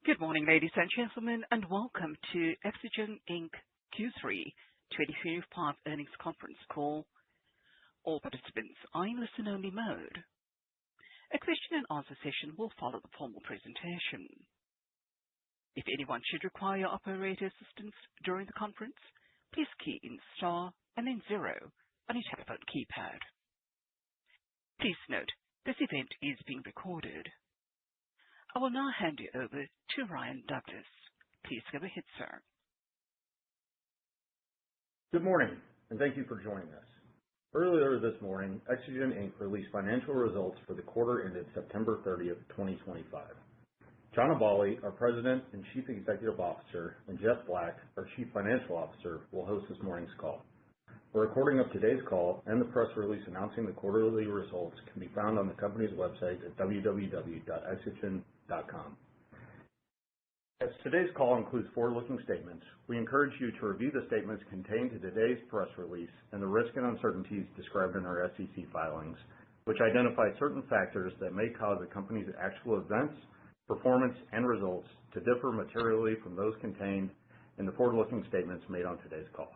Good morning, ladies and gentlemen, and welcome to Exagen Inc. Q3 2025 earnings conference call. All participants are in listen-only mode. A question and answer session will follow the formal presentation. If anyone should require operator assistance during the conference, please key in star and then 0 on your telephone keypad. Please note, this event is being recorded. I will now hand you over to Ryan Douglas. Please go ahead, sir. Good morning, and thank you for joining us. Earlier this morning, Exagen Inc. released financial results for the quarter ended September 30th, 2025. John Aballi, our President and Chief Executive Officer, and Jeff Black, our Chief Financial Officer, will host this morning's call. A recording of today's call and the press release announcing the quarterly results can be found on the company's website at www.exagen.com. As today's call includes forward-looking statements, we encourage you to review the statements contained in today's press release and the risks and uncertainties described in our SEC filings, which identify certain factors that may cause the company's actual events, performance, and results to differ materially from those contained in the forward-looking statements made on today's call.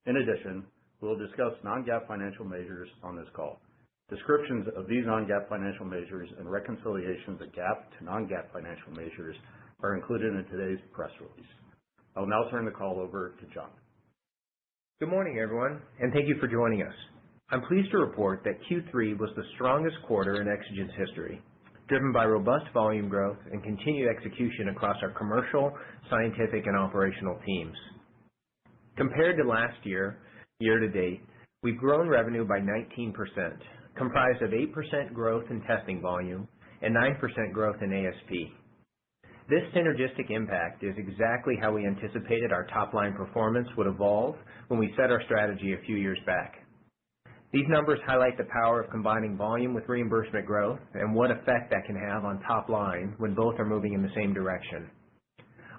In addition, we will discuss non-GAAP financial measures on this call. Descriptions of these non-GAAP financial measures and reconciliations of GAAP to non-GAAP financial measures are included in today's press release. I will now turn the call over to John. Good morning, everyone, and thank you for joining us. I'm pleased to report that Q3 was the strongest quarter in Exagen's history, driven by robust volume growth and continued execution across our commercial, scientific, and operational teams. Compared to last year to date, we've grown revenue by 19%, comprised of 8% growth in testing volume and 9% growth in ASP. This synergistic impact is exactly how we anticipated our top-line performance would evolve when we set our strategy a few years back. These numbers highlight the power of combining volume with reimbursement growth and what effect that can have on top line when both are moving in the same direction.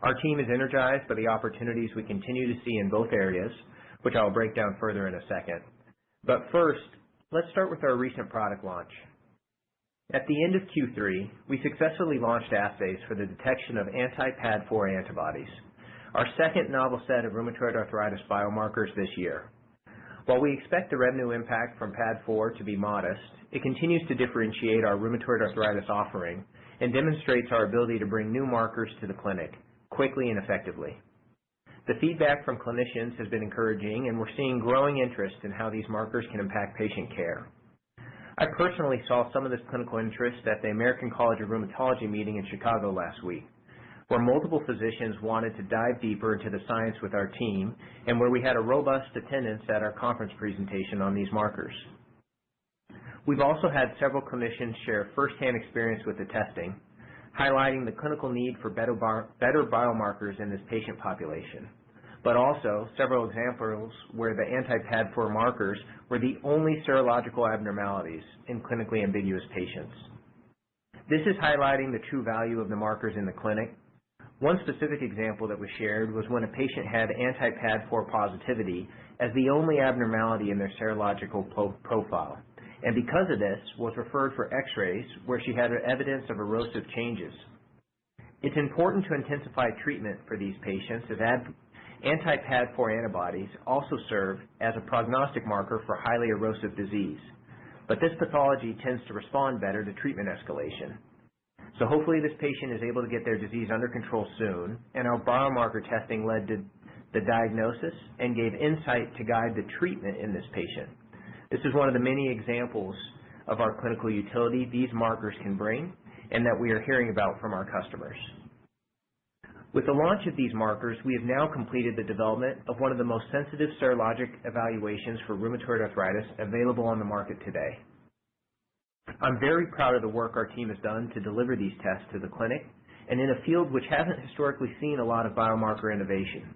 Our team is energized by the opportunities we continue to see in both areas, which I'll break down further in a second. But first, let's start with our recent product launch. At the end of Q3, we successfully launched assays for the detection of anti-PAD4 antibodies, our second novel set of rheumatoid arthritis biomarkers this year. While we expect the revenue impact from PAD4 to be modest, it continues to differentiate our rheumatoid arthritis offering and demonstrates our ability to bring new markers to the clinic quickly and effectively. The feedback from clinicians has been encouraging, and we're seeing growing interest in how these markers can impact patient care. I personally saw some of this clinical interest at the American College of Rheumatology meeting in Chicago last week, where multiple physicians wanted to dive deeper into the science with our team and where we had a robust attendance at our conference presentation on these markers. We've also had several clinicians share firsthand experience with the testing, highlighting the clinical need for better biomarkers in this patient population, but also several examples where the anti-PAD4 markers were the only serological abnormalities in clinically ambiguous patients. This is highlighting the true value of the markers in the clinic. One specific example that was shared was when a patient had anti-PAD4 positivity as the only abnormality in their serological profile, and because of this, was referred for x-rays where she had evidence of erosive changes. It's important to intensify treatment for these patients as anti-PAD4 antibodies also serve as a prognostic marker for highly erosive disease, but this pathology tends to respond better to treatment escalation. So hopefully this patient is able to get their disease under control soon, and our biomarker testing led to the diagnosis and gave insight to guide the treatment in this patient. This is one of the many examples of our clinical utility these markers can bring and that we are hearing about from our customers. With the launch of these markers, we have now completed the development of one of the most sensitive serologic evaluations for rheumatoid arthritis available on the market today. I'm very proud of the work our team has done to deliver these tests to the clinic and in a field which hasn't historically seen a lot of biomarker innovation.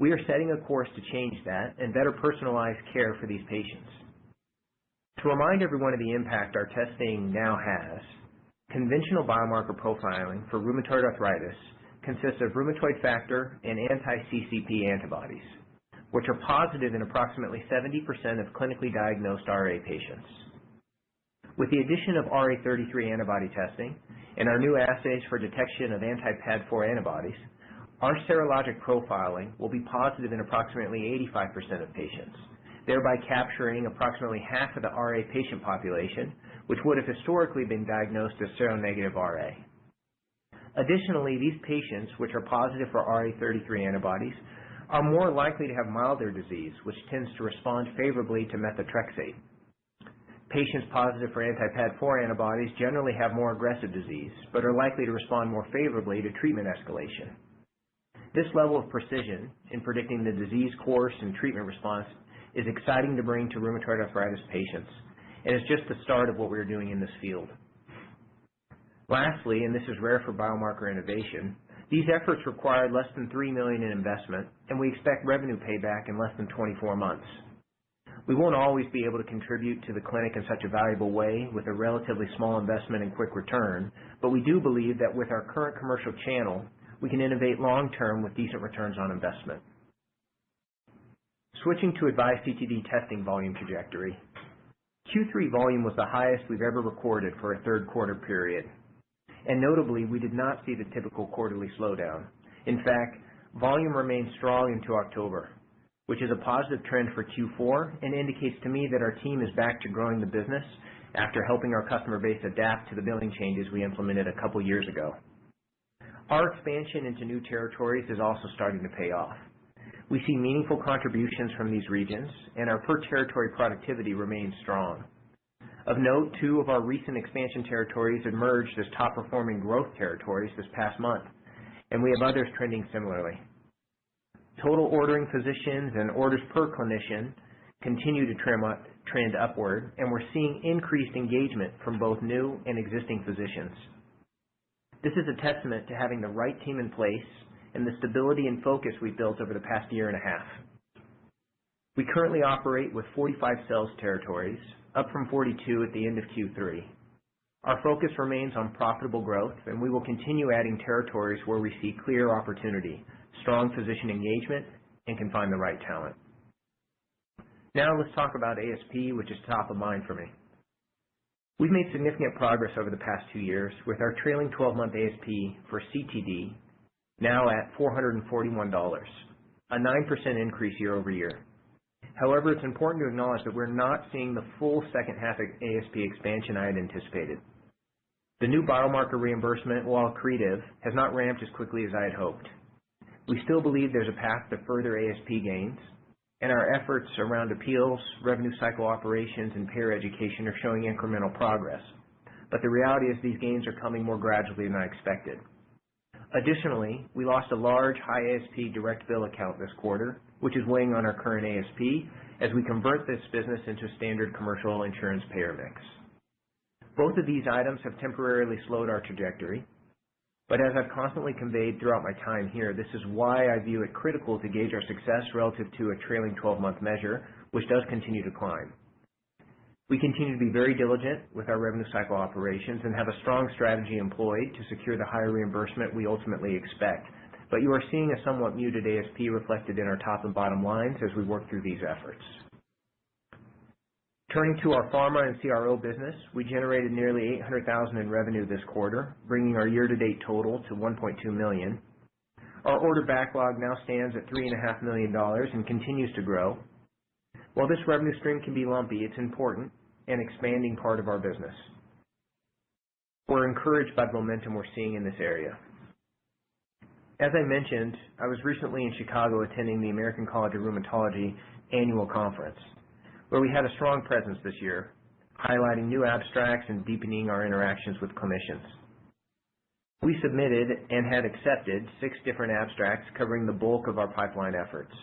We are setting a course to change that and better personalize care for these patients. To remind everyone of the impact our testing now has, conventional biomarker profiling for rheumatoid arthritis consists of rheumatoid factor and anti-CCP antibodies, which are positive in approximately 70% of clinically diagnosed RA patients. With the addition of RA33 antibody testing and our new assays for detection of anti-PAD4 antibodies, our serologic profiling will be positive in approximately 85% of patients, thereby capturing approximately half of the RA patient population, which would have historically been diagnosed as seronegative RA. Additionally, these patients, which are positive for RA33 antibodies, are more likely to have milder disease, which tends to respond favorably to methotrexate. Patients positive for anti-PAD4 antibodies generally have more aggressive disease, but are likely to respond more favorably to treatment escalation. This level of precision in predicting the disease course and treatment response is exciting to bring to rheumatoid arthritis patients, and is just the start of what we are doing in this field. Lastly, and this is rare for biomarker innovation, these efforts required less than $3 million in investment, and we expect revenue payback in less than 24 months. We won't always be able to contribute to the clinic in such a valuable way with a relatively small investment and quick return, but we do believe that with our current commercial channel, we can innovate long-term with decent returns on investment. Switching to AVISE CTD testing volume trajectory. Q3 volume was the highest we've ever recorded for a third quarter period. And notably, we did not see the typical quarterly slowdown. In fact, volume remained strong into October, which is a positive trend for Q4 and indicates to me that our team is back to growing the business after helping our customer base adapt to the billing changes we implemented a couple years ago. Our expansion into new territories is also starting to pay off. We see meaningful contributions from these regions, and our per-territory productivity remains strong. Of note, 2 of our recent expansion territories emerged as top-performing growth territories this past month, and we have others trending similarly. Total ordering physicians and orders per clinician continue to trend upward, and we're seeing increased engagement from both new and existing physicians. This is a testament to having the right team in place and the stability and focus we've built over the past year and a half. We currently operate with 45 sales territories, up from 42 at the end of Q3. Our focus remains on profitable growth, and we will continue adding territories where we see clear opportunity, strong physician engagement, and can find the right talent. Now let's talk about ASP, which is top of mind for me. We've made significant progress over the past 2 years with our trailing 12-month ASP for CTD now at $441, a 9% increase year over year. However, it's important to acknowledge that we're not seeing the full second half of ASP expansion I had anticipated. The new biomarker reimbursement, while accretive, has not ramped as quickly as I had hoped. We still believe there's a path to further ASP gains, and our efforts around appeals, revenue cycle operations, and payer education are showing incremental progress. But the reality is these gains are coming more gradually than I expected. Additionally, we lost a large high ASP direct bill account this quarter, which is weighing on our current ASP as we convert this business into standard commercial insurance payer mix. Both of these items have temporarily slowed our trajectory, but as I've constantly conveyed throughout my time here, this is why I view it critical to gauge our success relative to a trailing 12-month measure, which does continue to climb. We continue to be very diligent with our revenue cycle operations and have a strong strategy employed to secure the higher reimbursement we ultimately expect, but you are seeing a somewhat muted ASP reflected in our top and bottom lines as we work through these efforts. Turning to our pharma and CRO business, we generated nearly $800,000 in revenue this quarter, bringing our year-to-date total to $1.2 million. Our order backlog now stands at $3.5 million and continues to grow. While this revenue stream can be lumpy, it's important and expanding part of our business. We're encouraged by the momentum we're seeing in this area. As I mentioned, I was recently in Chicago attending the American College of Rheumatology annual conference, where we had a strong presence this year, highlighting new abstracts and deepening our interactions with clinicians. We submitted and had accepted 6 different abstracts covering the bulk of our pipeline efforts.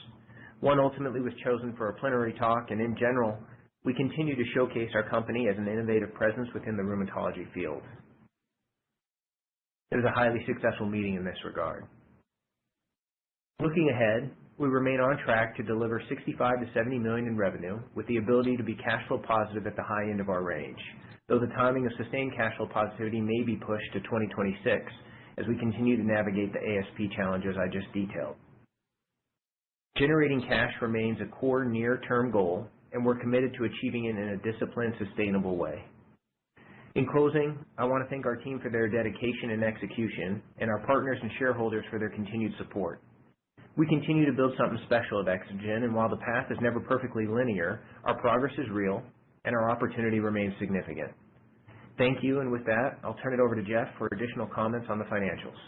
One ultimately was chosen for a plenary talk, and in general, we continue to showcase our company as an innovative presence within the rheumatology field. It was a highly successful meeting in this regard. Looking ahead, we remain on track to deliver $65 to $70 million in revenue with the ability to be cash flow positive at the high end of our range, though the timing of sustained cash flow positivity may be pushed to 2026 as we continue to navigate the ASP challenges I just detailed. Generating cash remains a core near-term goal, and we're committed to achieving it in a disciplined, sustainable way. In closing, I want to thank our team for their dedication and execution, and our partners and shareholders for their continued support. We continue to build something special at Exagen, and while the path is never perfectly linear, our progress is real, and our opportunity remains significant. Thank you, and with that, I'll turn it over to Jeff for additional comments on the financials.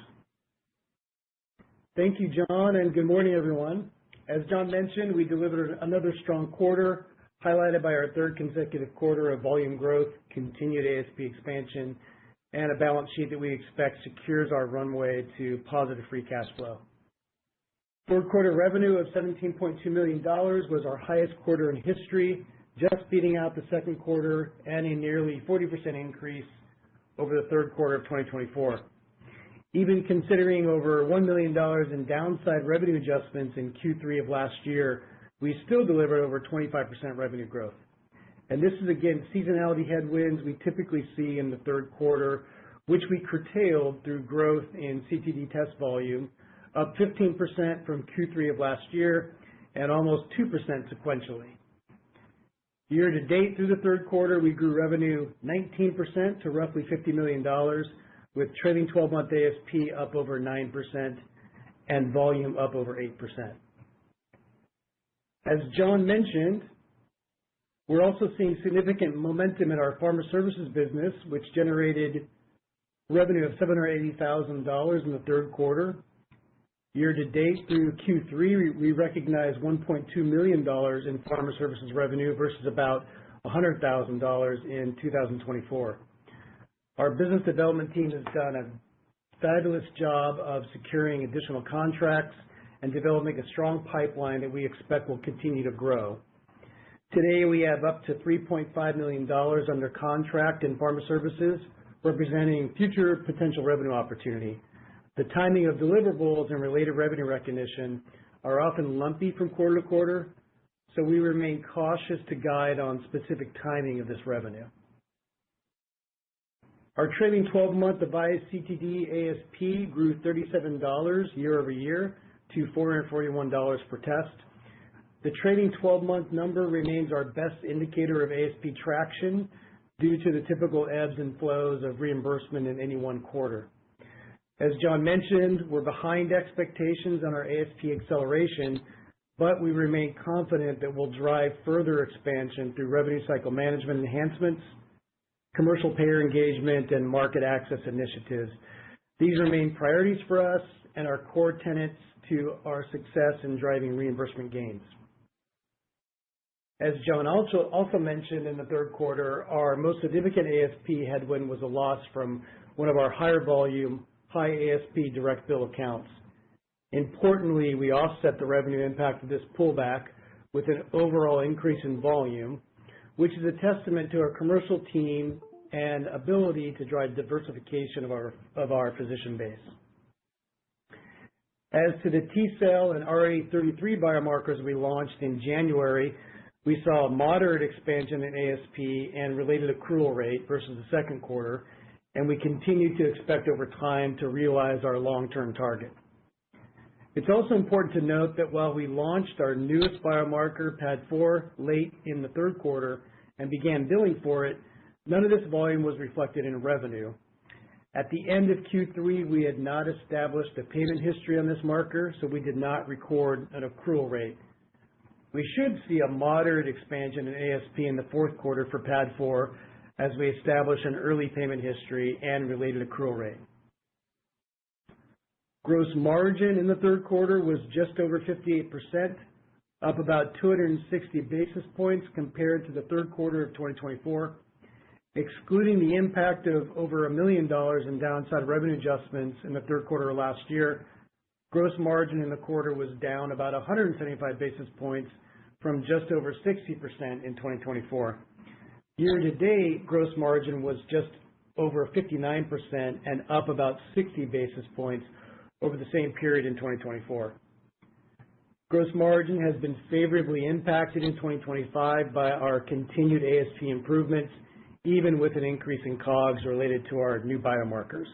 Thank you, John, and good morning, everyone. As John mentioned, we delivered another strong quarter, highlighted by our third consecutive quarter of volume growth, continued ASP expansion, and a balance sheet that we expect secures our runway to positive free cash flow. Third quarter revenue of $17.2 million was our highest quarter in history, just beating out the second quarter and a nearly 40% increase over the third quarter of 2024. Even considering over $1 million in downside revenue adjustments in Q3 of last year, we still delivered over 25% revenue growth. And this is, again, seasonality headwinds we typically see in the third quarter, which we curtailed through growth in CTD test volume, up 15% from Q3 of last year and almost 2% sequentially. Year to date through the third quarter, we grew revenue 19% to roughly $50 million, with trailing 12-month ASP up over 9% and volume up over 8%. As John mentioned, we're also seeing significant momentum in our pharma services business, which generated revenue of $780,000 in the third quarter. Year to date through Q3, we recognized $1.2 million in pharma services revenue versus about $100,000 in 2024. Our business development team has done a fabulous job of securing additional contracts and developing a strong pipeline that we expect will continue to grow. Today, we have up to $3.5 million under contract in pharma services, representing future potential revenue opportunity. The timing of deliverables and related revenue recognition are often lumpy from quarter to quarter, so we remain cautious to guide on specific timing of this revenue. Our trailing 12-month device CTD ASP grew $37 year over year to $441 per test. The trailing 12-month number remains our best indicator of ASP traction due to the typical ebbs and flows of reimbursement in any one quarter. As John mentioned, we're behind expectations on our ASP acceleration, but we remain confident that we'll drive further expansion through revenue cycle management enhancements, commercial payer engagement, and market access initiatives. These remain priorities for us and are core tenets to our success in driving reimbursement gains. As John also mentioned in the third quarter, our most significant ASP headwind was a loss from one of our higher volume, high ASP direct bill accounts. Importantly, we offset the revenue impact of this pullback with an overall increase in volume, which is a testament to our commercial team and ability to drive diversification of our physician base. As to the T-cell and RA33 biomarkers we launched in January, we saw a moderate expansion in ASP and related accrual rate versus the second quarter, and we continue to expect over time to realize our long-term target. It's also important to note that while we launched our newest biomarker, PAD4, late in the third quarter and began billing for it, none of this volume was reflected in revenue. At the end of Q3, we had not established a payment history on this marker, so we did not record an accrual rate. We should see a moderate expansion in ASP in the fourth quarter for PAD4 as we establish an early payment history and related accrual rate. Gross margin in the third quarter was just over 58%, up about 260 basis points compared to the third quarter of 2024. Excluding the impact of over $1 million in downside revenue adjustments in the third quarter of last year, gross margin in the quarter was down about 175 basis points from just over 60% in 2024. Year to date, gross margin was just over 59% and up about 60 basis points over the same period in 2024. Gross margin has been favorably impacted in 2025 by our continued ASP improvements, even with an increase in COGS related to our new biomarkers.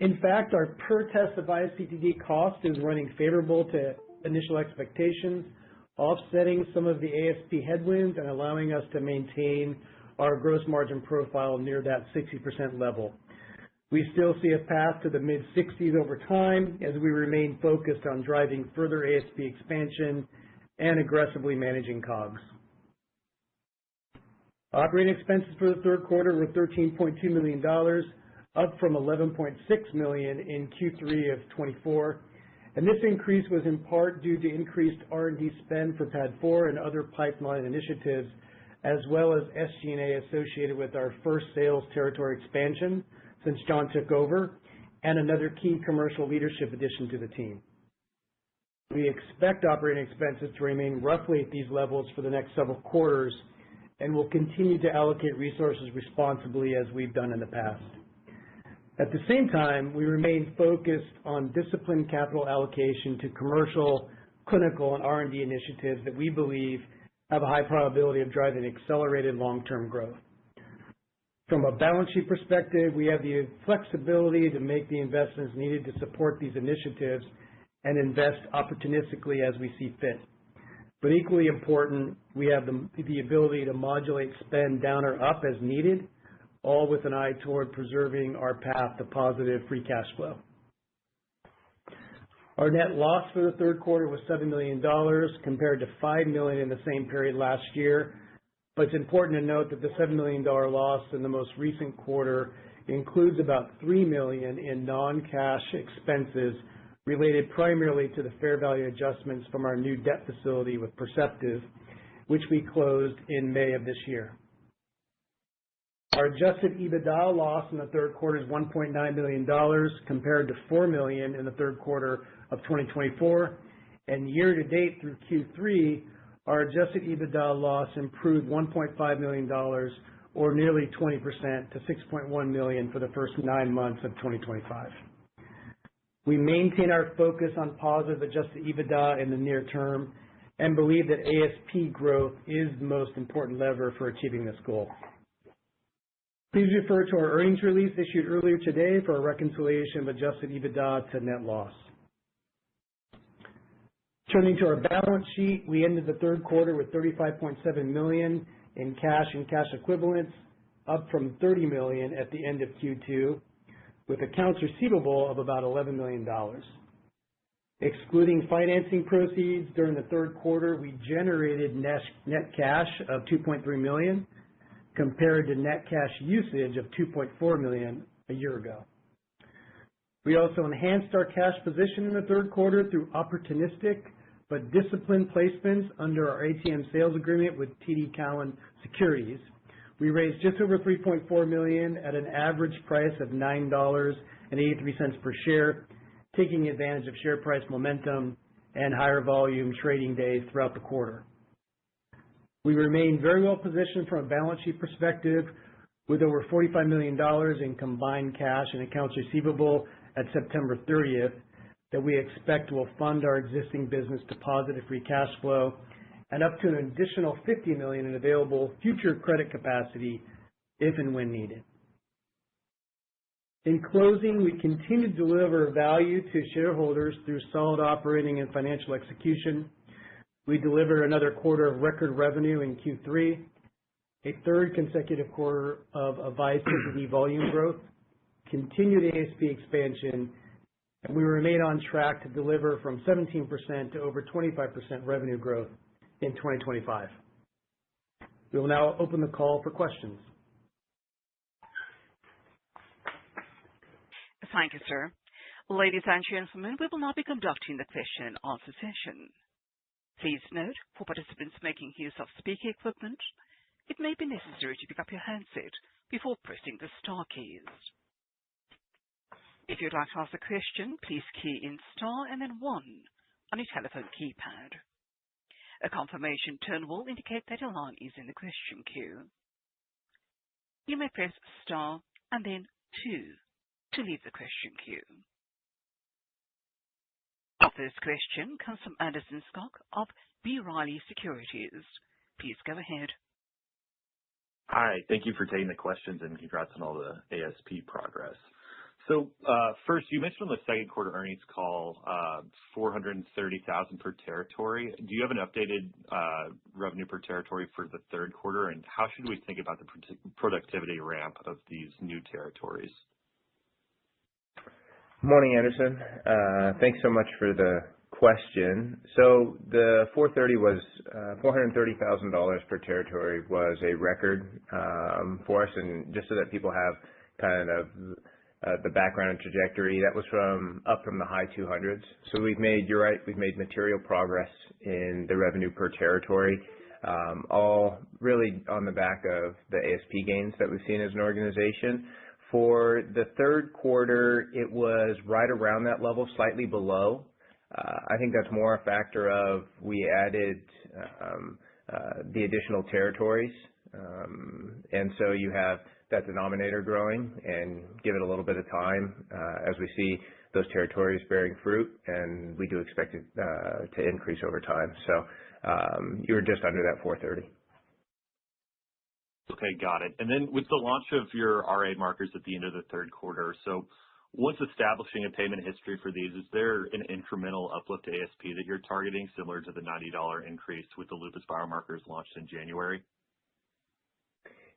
In fact, our per-test device CTD cost is running favorable to initial expectations, offsetting some of the ASP headwinds and allowing us to maintain our gross margin profile near that 60% level. We still see a path to the mid-60s over time as we remain focused on driving further ASP expansion and aggressively managing COGS. Operating expenses for the third quarter were $13.2 million, up from $11.6 million in Q3 of 24. And this increase was in part due to increased R&D spend for PAD4 and other pipeline initiatives, as well as SG&A associated with our first sales territory expansion since John took over, and another key commercial leadership addition to the team. We expect operating expenses to remain roughly at these levels for the next several quarters, and will continue to allocate resources responsibly as we've done in the past. At the same time, we remain focused on disciplined capital allocation to commercial, clinical, and R&D initiatives that we believe have a high probability of driving accelerated long-term growth. From a balance sheet perspective, we have the flexibility to make the investments needed to support these initiatives and invest opportunistically as we see fit. But equally important, we have the ability to modulate spend down or up as needed, all with an eye toward preserving our path to positive free cash flow. Our net loss for the third quarter was $7 million compared to $5 million in the same period last year. But it's important to note that the $7 million loss in the most recent quarter includes about $3 million in non-cash expenses related primarily to the fair value adjustments from our new debt facility with Perceptive, which we closed in May of this year. Our adjusted EBITDA loss in the third quarter is $1.9 million compared to $4 million in the third quarter of 2024. And year to date through Q3, our adjusted EBITDA loss improved $1.5 million, or nearly 20%, to $6.1 million for the first 9 months of 2025. We maintain our focus on positive adjusted EBITDA in the near term and believe that ASP growth is the most important lever for achieving this goal. Please refer to our earnings release issued earlier today for a reconciliation of adjusted EBITDA to net loss. Turning to our balance sheet, we ended the third quarter with $35.7 million in cash and cash equivalents, up from $30 million at the end of Q2, with accounts receivable of about $11 million. Excluding financing proceeds during the third quarter, we generated net cash of $2.3 million compared to net cash usage of $2.4 million a year ago. We also enhanced our cash position in the third quarter through opportunistic but disciplined placements under our ATM sales agreement with TD Cowen Securities. We raised just over $3.4 million at an average price of $9.83 per share, taking advantage of share price momentum and higher volume trading days throughout the quarter. We remain very well positioned from a balance sheet perspective with over $45 million in combined cash and accounts receivable at September 30th that we expect will fund our existing business to positive free cash flow and up to an additional $50 million in available future credit capacity if and when needed. In closing, we continue to deliver value to shareholders through solid operating and financial execution. We delivered another quarter of record revenue in Q3, a third consecutive quarter of AVISE CTD volume growth, continued ASP expansion, and we remain on track to deliver from 17% to over 25% revenue growth in 2025. We will now open the call for questions. Thank you, sir. Ladies and gentlemen, we will now be conducting the question and answer session. Please note, for participants making use of speaker equipment, it may be necessary to pick up your handset before pressing the star keys. If you'd like to ask a question, please key in star and then 1 on your telephone keypad. A confirmation tone will indicate that your line is in the question queue. You may press star and then 2 to leave the question queue. Our first question comes from Anderson Schock of B. Riley Securities. Please go ahead. Hi, thank you for taking the questions and congrats on all the ASP progress. So first, you mentioned on the second quarter earnings call, $430,000 per territory. Do you have an updated revenue per territory for the third quarter, and how should we think about the productivity ramp of these new territories? Morning, Anderson. Thanks so much for the question. So the $430,000 per territory was a record for us, and just so that people have kind of the background and trajectory, that was up from the high 200s. So you're right, we've made material progress in the revenue per territory, all really on the back of the ASP gains that we've seen as an organization. For the third quarter, it was right around that level, slightly below. I think that's more a factor of we added the additional territories, and so you have that denominator growing, and give it a little bit of time as we see those territories bearing fruit, and we do expect it to increase over time. So you were just under that 430. Okay, got it. And then with the launch of your RA markers at the end of the third quarter, so once establishing a payment history for these, is there an incremental uplift to ASP that you're targeting, similar to the $90 increase with the lupus biomarkers launched in January?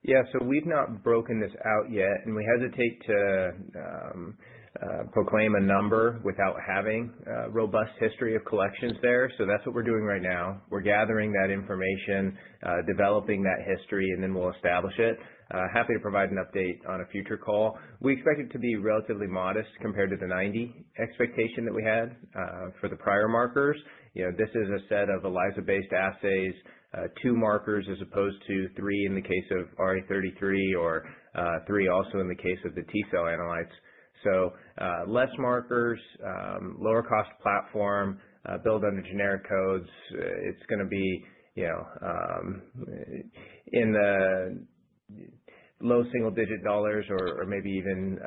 Yeah, so we've not broken this out yet, and we hesitate to proclaim a number without having a robust history of collections there. So that's what we're doing right now. We're gathering that information, developing that history, and then we'll establish it. Happy to provide an update on a future call. We expect it to be relatively modest compared to the 90 expectation that we had for the prior markers. This is a set of ELISA-based assays, 2 markers as opposed to 3 in the case of RA33 or 3 also in the case of the T-cell analytes. So less markers, lower cost platform, build under generic codes. It's going to be, in the low single-digit dollars or maybe even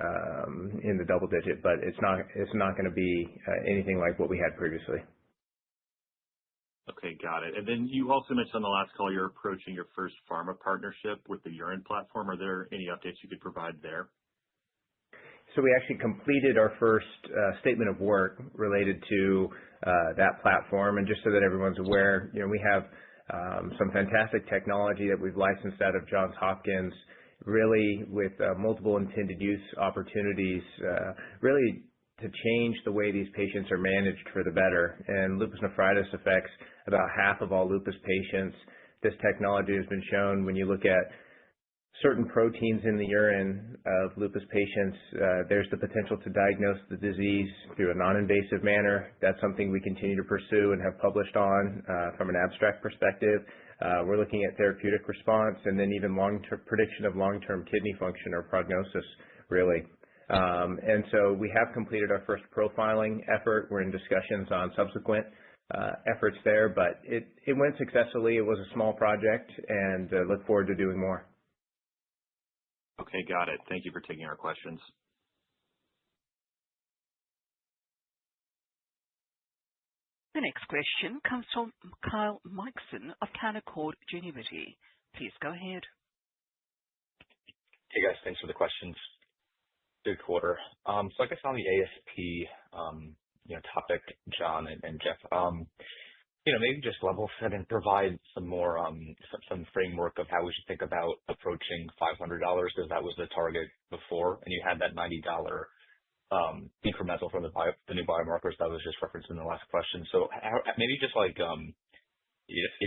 in the double-digit, but it's not going to be anything like what we had previously. Okay, got it. And then you also mentioned on the last call you're approaching your first pharma partnership with the urine platform. Are there any updates you could provide there? So we actually completed our first statement of work related to that platform. And just so that everyone's aware, we have some fantastic technology that we've licensed out of Johns Hopkins, really with multiple intended use opportunities, really to change the way these patients are managed for the better. And lupus nephritis affects about half of all lupus patients. This technology has been shown when you look at certain proteins in the urine of lupus patients, there's the potential to diagnose the disease through a non-invasive manner. That's something we continue to pursue and have published on from an abstract perspective. We're looking at therapeutic response and then even long-term prediction of long-term kidney function or prognosis, really. And so we have completed our first profiling effort. We're in discussions on subsequent efforts there, but it went successfully. It was a small project, and look forward to doing more. Okay, got it. Thank you for taking our questions. The next question comes from Kyle Mikson of Canaccord Genuity. Please go ahead. Hey guys, thanks for the questions. Good quarter. So I guess on the ASP topic, John and Jeff, maybe just level set and provide some more some framework of how we should think about approaching $500, because that was the target before, and you had that $90 incremental from the new biomarkers that was just referenced in the last question. So maybe just if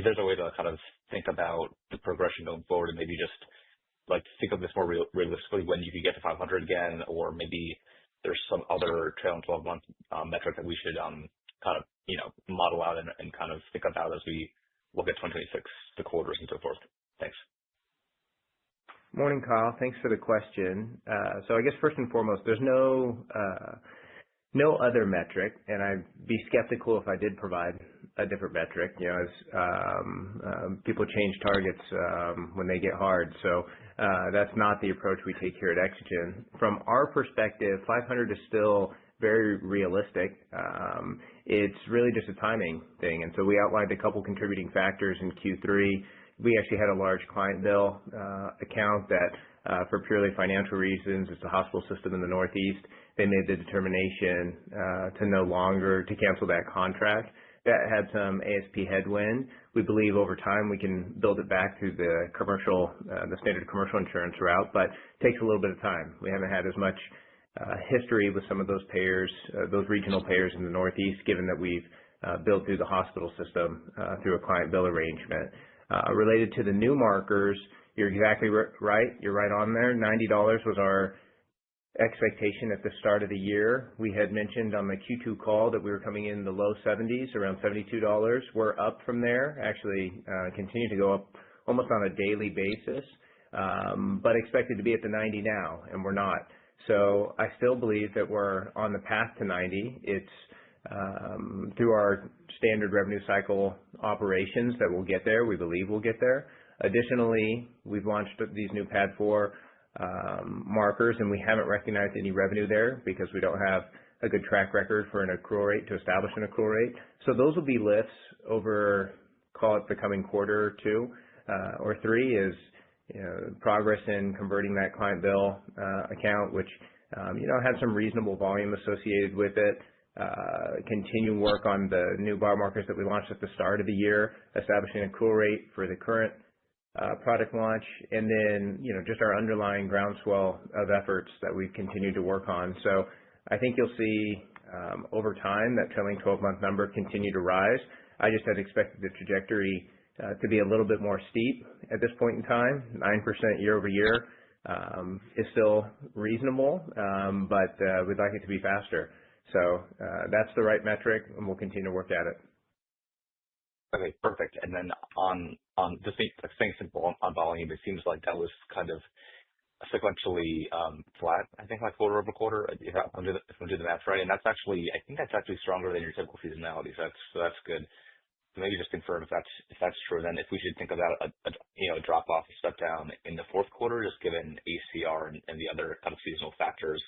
there's a way to kind of think about the progression going forward, and maybe just think of this more realistically when you could get to 500 again, or maybe there's some other trailing 12-month metric that we should kind of model out and kind of think about as we look at 2026, the quarters and so forth. Thanks. Morning, Kyle. Thanks for the question. So I guess first and foremost, there's no other metric, and I'd be skeptical if I did provide a different metric, as people change targets when they get hard. So that's not the approach we take here at Exagen. From our perspective, 500 is still very realistic. It's really just a timing thing. And so we outlined a couple contributing factors in Q3. We actually had a large client bill account that for purely financial reasons, it's a hospital system in the Northeast, they made the determination to cancel that contract. That had some ASP headwind. We believe over time we can build it back through the standard commercial insurance route, but it takes a little bit of time. We haven't had as much history with some of those payers, those regional payers in the Northeast, given that we've billed through the hospital system through a client bill arrangement. Related to the new markers, you're exactly right. You're right on there. $90 was our expectation at the start of the year. We had mentioned on the Q2 call that we were coming in the low 70s, around $72. We're up from there, actually continue to go up almost on a daily basis, but expected to be at the 90 now, and we're not. So I still believe that we're on the path to 90. It's through our standard revenue cycle operations that we'll get there. We believe we'll get there. Additionally, we've launched these new PAD4 markers, and we haven't recognized any revenue there because we don't have a good track record for an accrual rate to establish an accrual rate. So those will be lifts over, call it the coming quarter or two or three, is progress in converting that client bill account, which had some reasonable volume associated with it. Continue work on the new biomarkers that we launched at the start of the year, establishing an accrual rate for the current product launch, and then just our underlying groundswell of efforts that we've continued to work on. So I think you'll see over time that trailing 12-month number continue to rise. I just had expected the trajectory to be a little bit more steep at this point in time. 9% year over year is still reasonable, but we'd like it to be faster. So that's the right metric, and we'll continue to work at it. Okay, perfect. And then on just saying simple on volume, it seems like that was kind of sequentially flat, I think, like quarter over quarter, if I'm doing the math right. And I think that's actually stronger than your typical seasonality. So that's good. So maybe just confirm if that's true. Then if we should think about a drop off, a step down in the fourth quarter, just given ACR and the other kind of seasonal factors.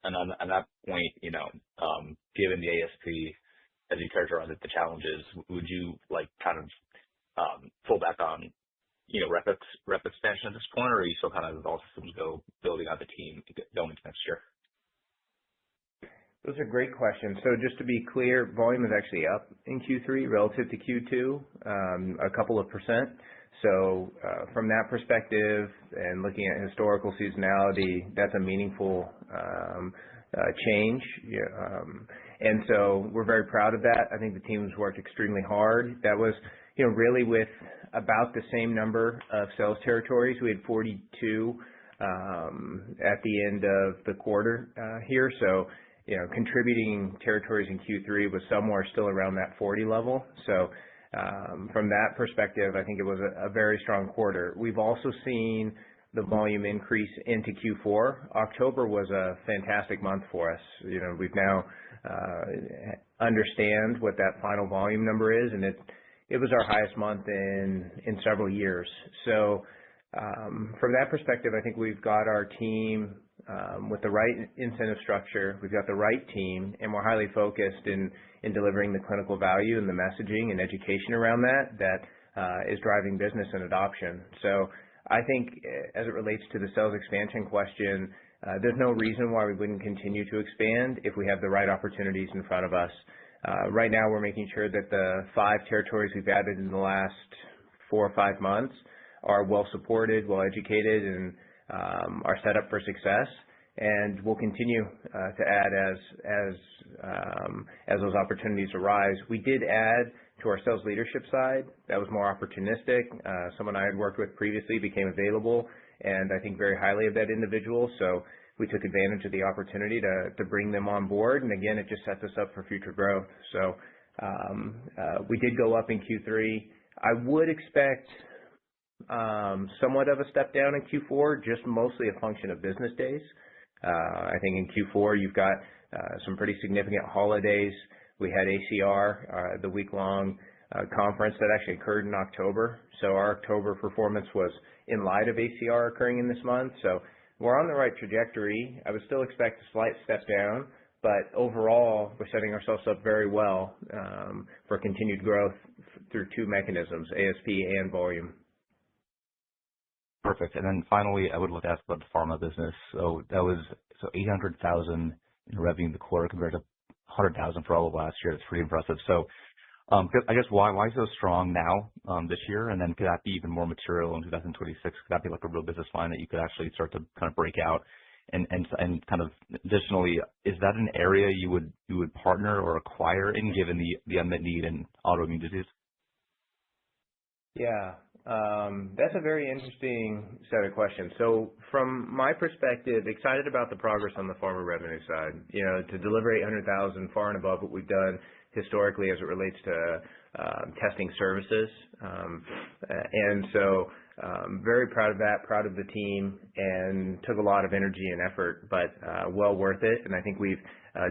And on that point, given the ASP, as you characterize it, the challenges, would you kind of pull back on rep expansion at this point, or are you still kind of all systems go building out the team going into next year? Those are great questions. So just to be clear, volume is actually up in Q3 relative to Q2, a couple of percent. So from that perspective and looking at historical seasonality, that's a meaningful change. And so we're very proud of that. I think the team's worked extremely hard. That was really with about the same number of sales territories. We had 42 at the end of the quarter here. So contributing territories in Q3 was somewhere still around that 40 level. So from that perspective, I think it was a very strong quarter. We've also seen the volume increase into Q4. October was a fantastic month for us. We've now understand what that final volume number is, and it was our highest month in several years. So from that perspective, I think we've got our team with the right incentive structure. We've got the right team, and we're highly focused in delivering the clinical value and the messaging and education around that is driving business and adoption. So I think as it relates to the sales expansion question, there's no reason why we wouldn't continue to expand if we have the right opportunities in front of us. Right now, we're making sure that the 5 territories we've added in the last 4 or 5 months are well supported, well educated, and are set up for success. And we'll continue to add as those opportunities arise. We did add to our sales leadership side. That was more opportunistic. Someone I had worked with previously became available, and I think very highly of that individual. So we took advantage of the opportunity to bring them on board. And again, it just sets us up for future growth. So we did go up in Q3. I would expect somewhat of a step down in Q4, just mostly a function of business days. I think in Q4, you've got some pretty significant holidays. We had ACR, the week-long conference that actually occurred in October. So our October performance was in light of ACR occurring in this month. So we're on the right trajectory. I would still expect a slight step down, but overall, we're setting ourselves up very well for continued growth through 2 mechanisms, ASP and volume. Perfect. And then finally, I would like to ask about the pharma business. So that was $800,000 in revenue in the quarter compared to 100,000 for all of last year. It's pretty impressive. So I guess why so strong now this year? And then could that be even more material in 2026? Could that be like a real business line that you could actually start to kind of break out? And kind of additionally, is that an area you would partner or acquire in, given the unmet need in autoimmune disease? Yeah, that's a very interesting set of questions. So from my perspective, excited about the progress on the pharma revenue side. You know, to deliver 800,000 far and above what we've done historically as it relates to testing services. And so very proud of that, proud of the team, and took a lot of energy and effort, but well worth it. And I think we've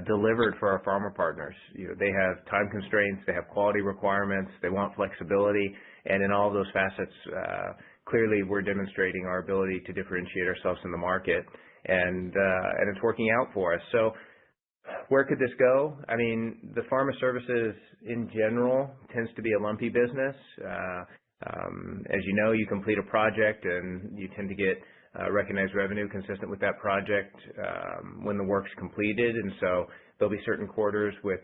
delivered for our pharma partners. You know, they have time constraints, they have quality requirements, they want flexibility, and in all of those facets, clearly we're demonstrating our ability to differentiate ourselves in the market, and it's working out for us. So where could this go? I mean, the pharma services in general tends to be a lumpy business. As you know, you complete a project and you tend to get recognized revenue consistent with that project when the work's completed. And so there'll be certain quarters with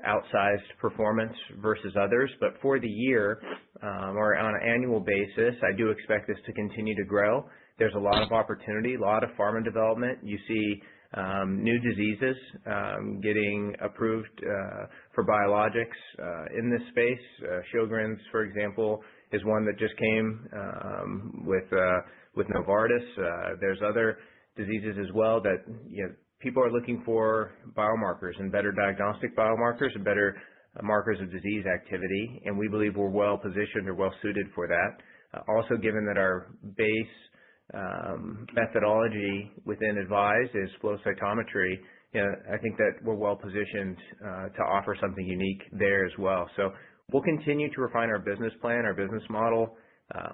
outsized performance versus others. But for the year or on an annual basis, I do expect this to continue to grow. There's a lot of opportunity, a lot of pharma development. You see new diseases getting approved for biologics in this space. Sjogren's, for example, is one that just came with Novartis. There's other diseases as well that people are looking for biomarkers and better diagnostic biomarkers and better markers of disease activity, and we believe we're well positioned or well suited for that. Also, given that our base methodology within Advise is flow cytometry, I think that we're well positioned to offer something unique there as well. So we'll continue to refine our business plan, our business model,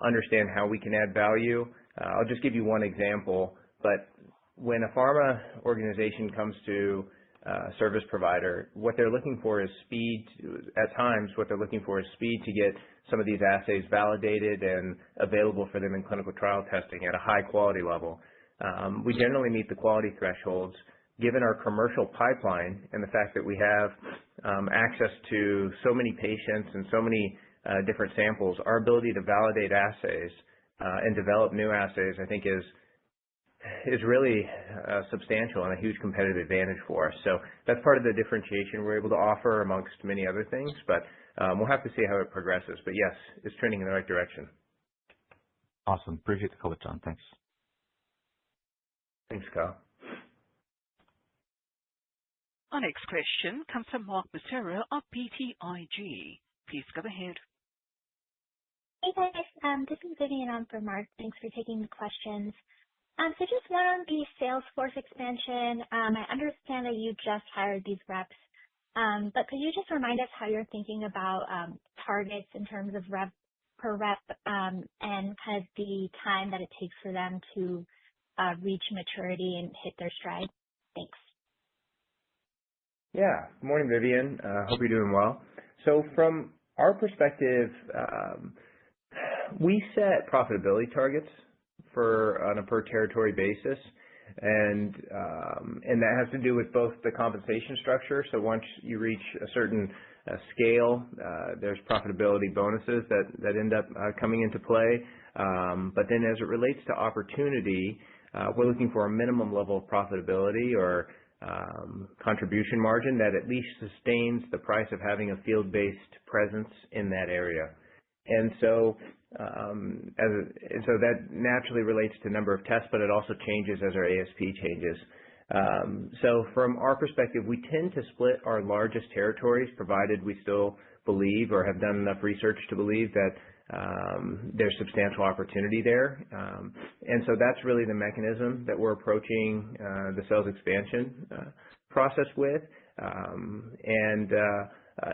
understand how we can add value. I'll just give you one example, but when a pharma organization comes to a service provider, what they're looking for is speed. At times, what they're looking for is speed to get some of these assays validated and available for them in clinical trial testing at a high quality level. We generally meet the quality thresholds. Given our commercial pipeline and the fact that we have access to so many patients and so many different samples, our ability to validate assays and develop new assays, I think, is really substantial and a huge competitive advantage for us. So that's part of the differentiation we're able to offer amongst many other things, but we'll have to see how it progresses. But yes, it's trending in the right direction. Awesome. Appreciate the color, John. Thanks. Thanks, Kyle. Our next question comes from Mark Massaro of BTIG. Please go ahead. Hey guys, this is Vivian on for Mark. Thanks for taking the questions. So just one on the sales force expansion. I understand that you just hired these reps, but could you just remind us how you're thinking about targets in terms of rep per rep and kind of the time that it takes for them to reach maturity and hit their stride? Thanks. Yeah. Good morning, Vivian. Hope you're doing well. So from our perspective, we set profitability targets on a per territory basis, and that has to do with both the compensation structure. So once you reach a certain scale, there's profitability bonuses that end up coming into play. But then as it relates to opportunity, we're looking for a minimum level of profitability or contribution margin that at least sustains the price of having a field-based presence in that area. And so that naturally relates to number of tests, but it also changes as our ASP changes. So from our perspective, we tend to split our largest territories, provided we still believe or have done enough research to believe that there's substantial opportunity there. And so that's really the mechanism that we're approaching the sales expansion process with.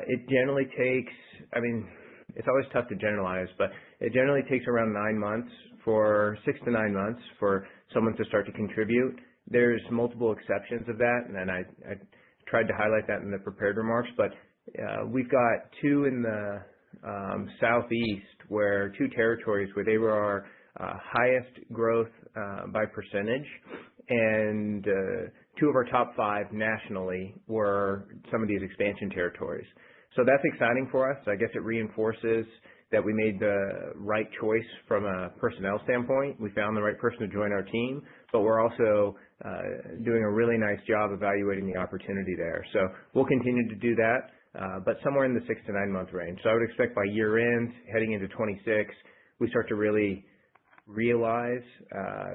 It generally takes, it's always tough to generalize, but it generally takes around 6 to 9 months for someone to start to contribute. There's multiple exceptions of that, and I tried to highlight that in the prepared remarks, but we've got two in the southeast, two territories where they were our highest growth by percentage, and 2 of our top 5 nationally were some of these expansion territories. So that's exciting for us. I guess it reinforces that we made the right choice from a personnel standpoint. We found the right person to join our team, but we're also doing a really nice job evaluating the opportunity there. So we'll continue to do that, but somewhere in the 6 to 9 month range. So I would expect by year end, heading into 26, we start to really realize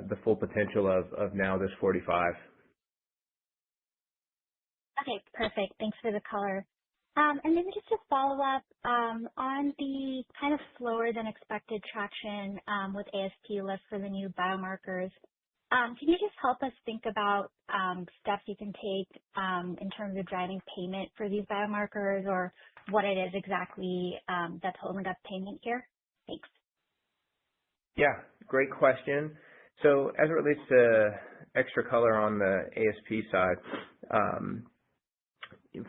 the full potential of now this 45. Okay, perfect. Thanks for the color. And maybe just to follow up on the kind of slower than expected traction with ASP lift for the new biomarkers. Can you just help us think about steps you can take in terms of driving payment for these biomarkers, or what it is exactly that's holding up payment here? Thanks. Yeah, great question. So as it relates to extra color on the ASP side,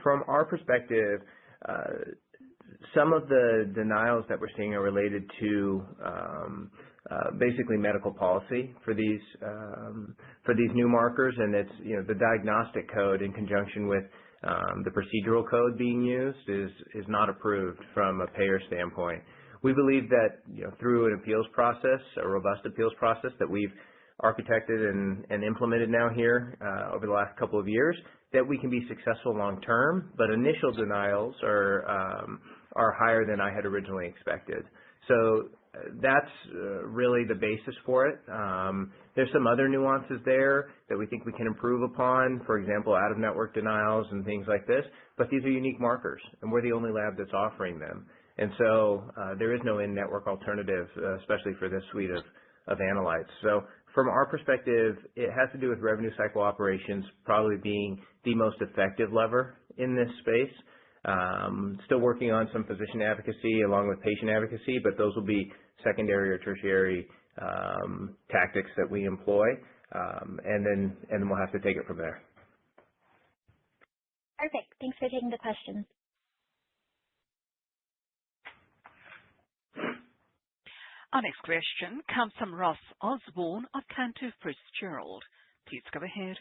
from our perspective, some of the denials that we're seeing are related to basically medical policy for these new markers, and it's the diagnostic code in conjunction with the procedural code being used is not approved from a payer standpoint. We believe that through an appeals process, a robust appeals process that we've architected and implemented now here over the last couple of years, that we can be successful long term, but initial denials are higher than I had originally expected. So that's really the basis for it. There's some other nuances there that we think we can improve upon, for example, out-of-network denials and things like this, but these are unique markers, and we're the only lab that's offering them. And so there is no in-network alternative, especially for this suite of analytes. So from our perspective, it has to do with revenue cycle operations probably being the most effective lever in this space. Still working on some physician advocacy along with patient advocacy, but those will be secondary or tertiary tactics that we employ, and then we'll have to take it from there. Perfect. Thanks for taking the questions. Our next question comes from Ross Osborne of Cantor Fitzgerald. Please go ahead.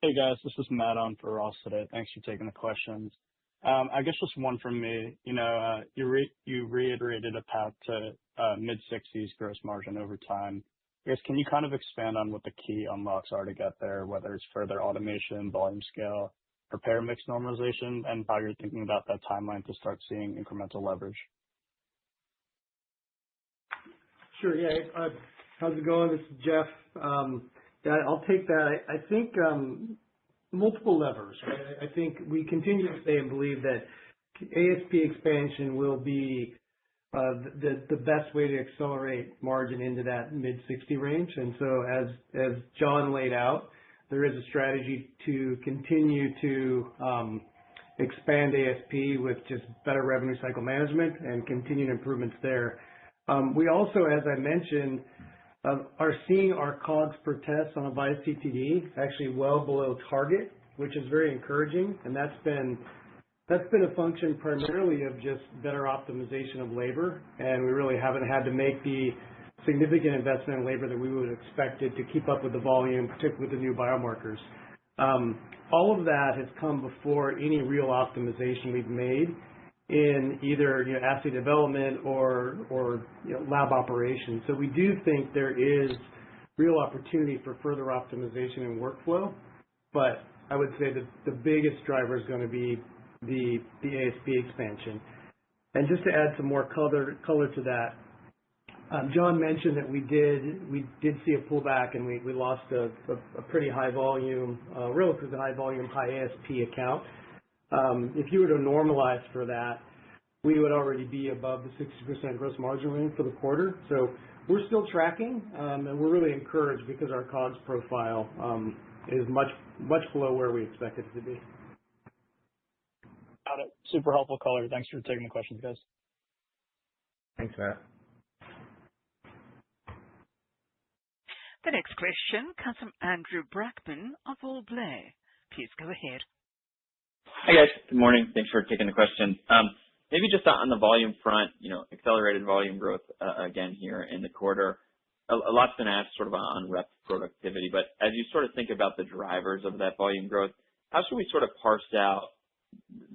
Hey guys, this is Matt on for Ross today. Thanks for taking the questions. I guess just one from me. You reiterated a path to mid-60s gross margin over time. I guess can you kind of expand on what the key unlocks are to get there, whether it's further automation, volume scale, or payer mix normalization, and how you're thinking about that timeline to start seeing incremental leverage? Sure, yeah. How's it going? This is Jeff. Yeah, I'll take that. I think multiple levers, right? I think we continue to say and believe that ASP expansion will be the best way to accelerate margin into that mid-60 range. And so as John laid out, there is a strategy to continue to expand ASP with just better revenue cycle management and continued improvements there. We also, as I mentioned, are seeing our COGS per test on AVISE CTD actually well below target, which is very encouraging, and that's been a function primarily of just better optimization of labor, and we really haven't had to make the significant investment in labor that we would have expected to keep up with the volume, particularly with the new biomarkers. All of that has come before any real optimization we've made in either assay development or lab operations. So we do think there is real opportunity for further optimization and workflow, but I would say that the biggest driver is going to be the ASP expansion. And just to add some more color to that, John mentioned that we did see a pullback, and we lost a pretty high volume, relatively high volume, high ASP account. If you were to normalize for that, we would already be above the 60% gross margin range for the quarter. So we're still tracking, and we're really encouraged because our COGS profile is much below where we expected it to be. Got it. Super helpful color. Thanks for taking the questions, guys. Thanks, Matt. The next question comes from Andrew Brackman of William Blair. Please go ahead. Hi, guys. Good morning. Thanks for taking the question. Maybe just on the volume front, accelerated volume growth again here in the quarter. a lot's been asked sort of on rep productivity, but as you sort of think about the drivers of that volume growth, how should we sort of parse out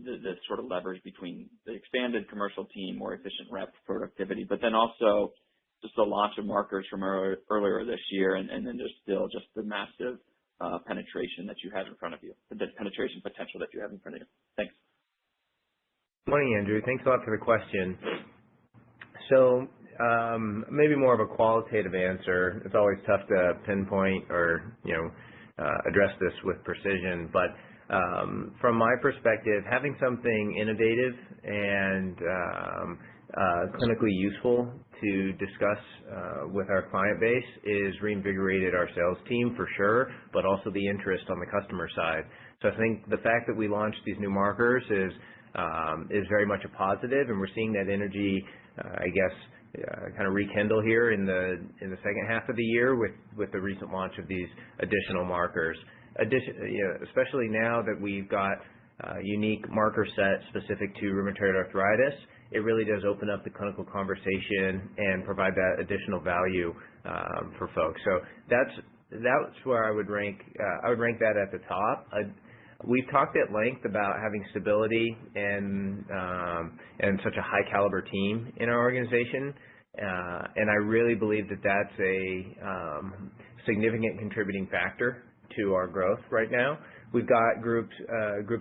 the sort of leverage between the expanded commercial team, more efficient rep productivity, but then also just the launch of markers from earlier this year, and then there's still just the massive penetration that you have in front of you, the penetration potential that you have in front of you. Thanks. Morning, Andrew. Thanks a lot for the question. So maybe more of a qualitative answer. It's always tough to pinpoint or address this with precision, but from my perspective, having something innovative and clinically useful to discuss with our client base is reinvigorated our sales team for sure, but also the interest on the customer side. So I think the fact that we launched these new markers is very much a positive, and we're seeing that energy, kind of rekindle here in the second half of the year with the recent launch of these additional markers. Especially now that we've got a unique marker set specific to rheumatoid arthritis, it really does open up the clinical conversation and provide that additional value for folks. So that's where I would rank. I would rank that at the top. We've talked at length about having stability and such a high caliber team in our organization, and I really believe that that's a significant contributing factor to our growth right now. We've got groups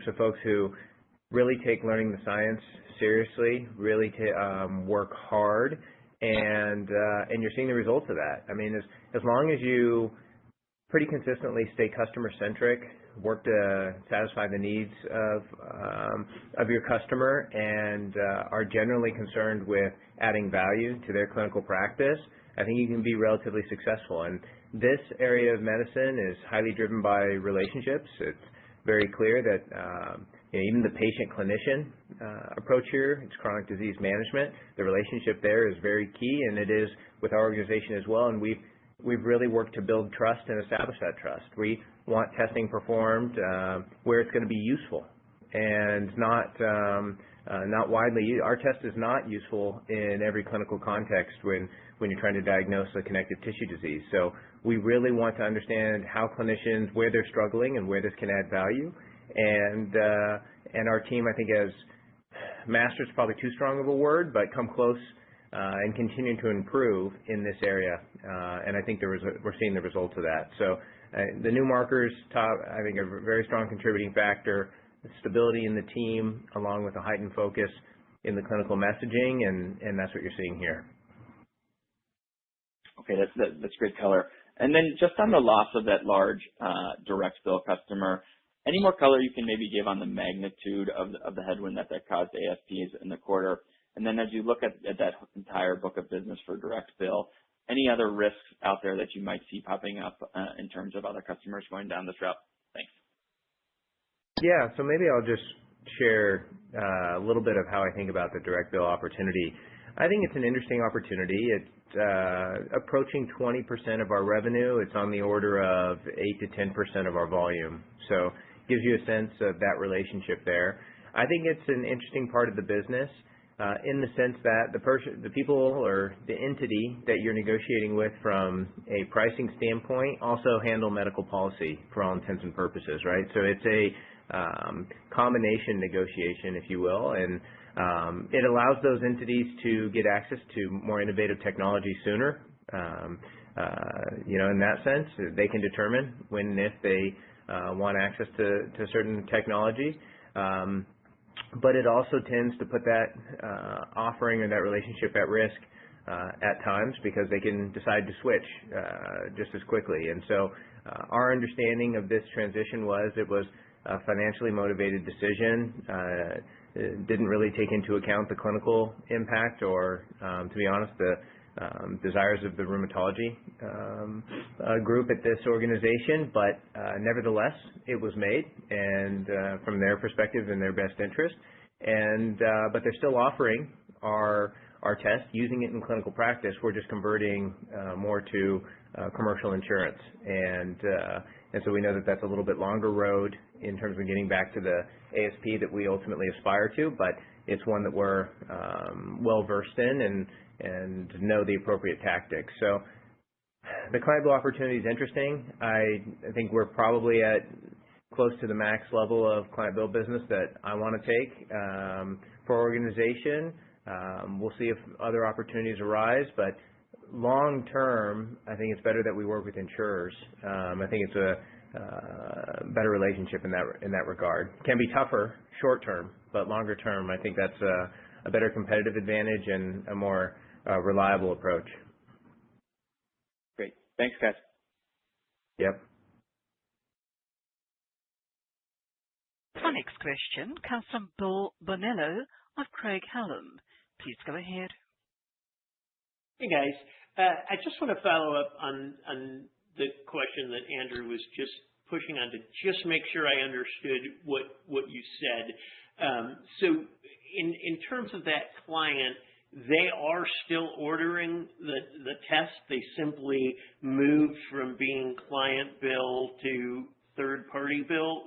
of folks who really take learning the science seriously, really work hard, and you're seeing the results of that. I mean, as long as you pretty consistently stay customer centric, work to satisfy the needs of your customer, and are generally concerned with adding value to their clinical practice, I think you can be relatively successful. And this area of medicine is highly driven by relationships. It's very clear that even the patient-clinician approach here, it's chronic disease management. The relationship there is very key, and it is with our organization as well. And we've really worked to build trust and establish that trust. We want testing performed where it's going to be useful, and not widely. Our test is not useful in every clinical context when you're trying to diagnose a connective tissue disease. So we really want to understand how clinicians, where they're struggling and where this can add value. And our team, I think, has mastered, probably too strong of a word, but come close and continue to improve in this area. And I think we're seeing the results of that. So the new markers, I think, are a very strong contributing factor. The stability in the team, along with a heightened focus in the clinical messaging, and that's what you're seeing here. Okay, that's great color. And then just on the loss of that large direct bill customer, any more color you can maybe give on the magnitude of the headwind that caused ASPs in the quarter? And then as you look at that entire book of business for direct bill, any other risks out there that you might see popping up in terms of other customers going down this route? Thanks. Yeah, so maybe I'll just share a little bit of how I think about the direct bill opportunity. I think it's an interesting opportunity. It's approaching 20% of our revenue. It's on the order of 8 to 10% of our volume. So it gives you a sense of that relationship there. I think it's an interesting part of the business in the sense that the people or the entity that you're negotiating with from a pricing standpoint also handle medical policy for all intents and purposes, right? So it's a combination negotiation, if you will, and it allows those entities to get access to more innovative technology sooner. In that sense, they can determine when and if they want access to certain technology. But it also tends to put that offering or that relationship at risk at times, because they can decide to switch just as quickly. And so our understanding of this transition was it was a financially motivated decision. It didn't really take into account the clinical impact or, to be honest, the desires of the rheumatology group at this organization. But nevertheless, it was made, and from their perspective, in their best interest. And but they're still offering our test, using it in clinical practice. We're just converting more to commercial insurance, and so we know that that's a little bit longer road in terms of getting back to the ASP that we ultimately aspire to, but it's one that we're well versed in and know the appropriate tactics. So The client bill opportunity is interesting. I think we're probably at close to the max level of client bill business that I want to take for our organization. We'll see if other opportunities arise, but long term, I think it's better that we work with insurers. I think it's a better relationship in that regard. It can be tougher short term, but longer term, I think that's a better competitive advantage and a more reliable approach. Great. Thanks, guys. Yep. Our next question comes from Bill Bonello of Craig-Hallum. Please go ahead. Hey, guys. I just want to follow up on the question that Andrew was just pushing on to just make sure I understood what you said. So in terms of that client, they are still ordering the test. They simply moved from being client bill to third-party bill,